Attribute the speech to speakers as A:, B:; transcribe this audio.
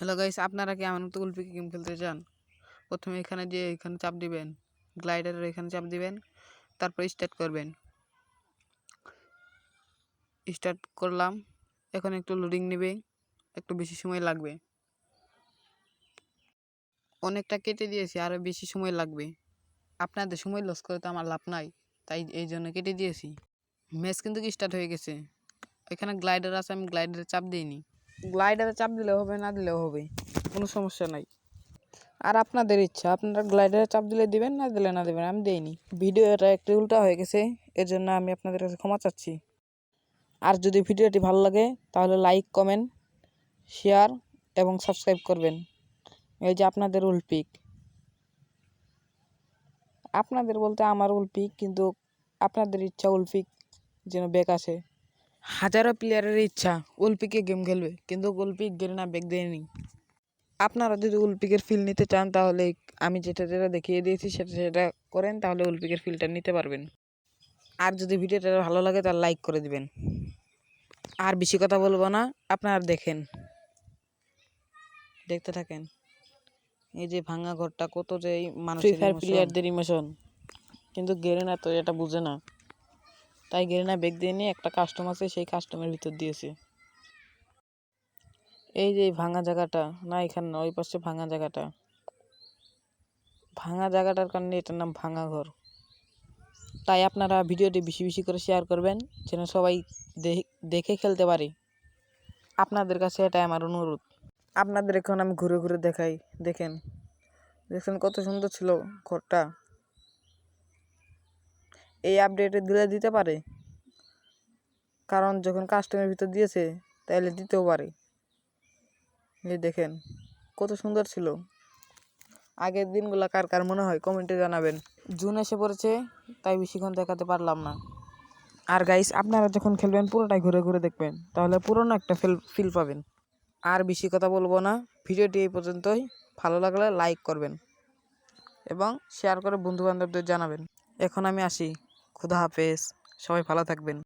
A: Hello guys, আপনারা কি আমার মতো উলপি গেম খেলতে চান? প্রথমে এখানে চাপ দিবেন, গ্লাইডারের এখানে চাপ দিবেন, তারপর স্টার্ট করবেন। স্টার্ট করলাম। এখন একটু লোডিং নেবে, একটু বেশি সময় লাগবে। অনেকটা কেটে দিয়েছি, আরও বেশি সময় লাগবে। আপনাদের সময় লস করে তো আমার লাভ নাই, তাই এই জন্য কেটে দিয়েছি। ম্যাচ কিন্তু স্টার্ট হয়ে গেছে। এখানে গ্লাইডার আছে, আমি গ্লাইডারে চাপ দিইনি। গ্লাইডারে চাপ দিলেও হবে, না দিলেও হবে, কোনো সমস্যা নাই। আর আপনাদের ইচ্ছা, আপনারা গ্লাইডারে চাপ দিলে দিবেন, না দিলে না দিবেন, আমি দেইনি। ভিডিওটা একটু উল্টা হয়ে গেছে, এর জন্য আমি আপনাদের কাছে ক্ষমা চাচ্ছি। আর যদি ভিডিওটি ভালো লাগে তাহলে লাইক, কমেন্ট, শেয়ার এবং সাবস্ক্রাইব করবেন। এই যে আপনাদের উলপিক, আপনাদের বলতে আমার উলপিক, কিন্তু আপনাদের ইচ্ছা উলপিক যেন ব্যাক আসে। হাজারো প্লেয়ারের ইচ্ছা উলপিকে গেম খেলবে, কিন্তু উলপিক গেরিনা ব্যাক দেয়নি। আপনারা যদি উলপিকের ফিল নিতে চান তাহলে আমি যেটা দেখিয়ে দিয়েছি সেটা করেন, তাহলে উলপিকের ফিলটা নিতে পারবেন। আর যদি ভিডিওটা ভালো লাগে তাহলে লাইক করে দিবেন। আর বেশি কথা বলবো না, আপনারা দেখতে থাকেন। এই যে ভাঙা ঘরটা, কত যে মানুষের ফ্রি ফায়ার প্লেয়ারদের ইমোশন, কিন্তু গেরিনা তো এটা বুঝে না, তাই গেরিনা ব্যাক দিয়ে নিয়ে একটা কাস্টম আছে, সেই কাস্টমের ভিতর দিয়েছে। এই যে ভাঙা জায়গাটা, না এখানে না, ওই পাশে ভাঙা জায়গাটার কারণে এটার নাম ভাঙা ঘর। তাই আপনারা ভিডিওটি বেশি বেশি করে শেয়ার করবেন, যেন সবাই দেখে খেলতে পারে। আপনাদের কাছে এটাই আমার অনুরোধ। আপনাদের এখন আমি ঘুরে ঘুরে দেখাই। দেখেন কত সুন্দর ছিল ঘরটা। এই আপডেটে দিতে পারে, কারণ যখন কাস্টমের ভিতর দিয়েছে তাইলে দিতেও পারে। এই দেখেন কত সুন্দর ছিল। আগের দিনগুলো কার কার মনে হয় কমেন্টে জানাবেন। জুন এসে পড়েছে, তাই বেশিক্ষণ দেখাতে পারলাম না। আর গাইস, আপনারা যখন খেলবেন পুরোটাই ঘুরে ঘুরে দেখবেন, তাহলে পুরোনো একটা ফিল পাবেন। আর বেশি কথা বলবো না, ভিডিওটি এই পর্যন্তই। ভালো লাগলে লাইক করবেন এবং শেয়ার করে বন্ধু বান্ধবদের জানাবেন। এখন আমি আসি, খুদা হাফেজ, সবাই ভালো থাকবেন।